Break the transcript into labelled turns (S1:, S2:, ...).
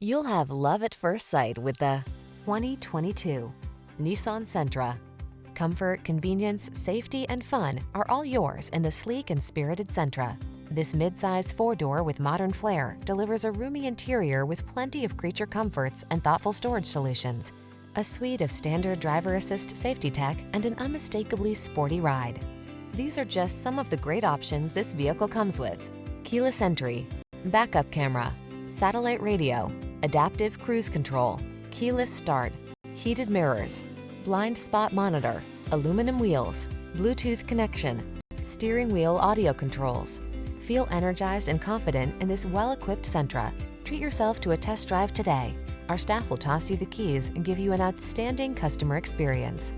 S1: You'll have love at first sight with the 2022 Nissan Sentra. Comfort, convenience, safety, and fun are all yours in the sleek and spirited Sentra. This midsize four-door with modern flair delivers a roomy interior with plenty of creature comforts and thoughtful storage solutions, a suite of standard driver assist safety tech, and an unmistakably sporty ride. These are just some of the great options this vehicle comes with: keyless entry, backup camera, satellite radio, adaptive cruise control, keyless start, heated mirrors, blind spot monitor, aluminum wheels, Bluetooth connection, steering wheel audio controls. Feel energized and confident in this well-equipped Sentra. Treat yourself to a test drive today. Our staff will toss you the keys and give you an outstanding customer experience.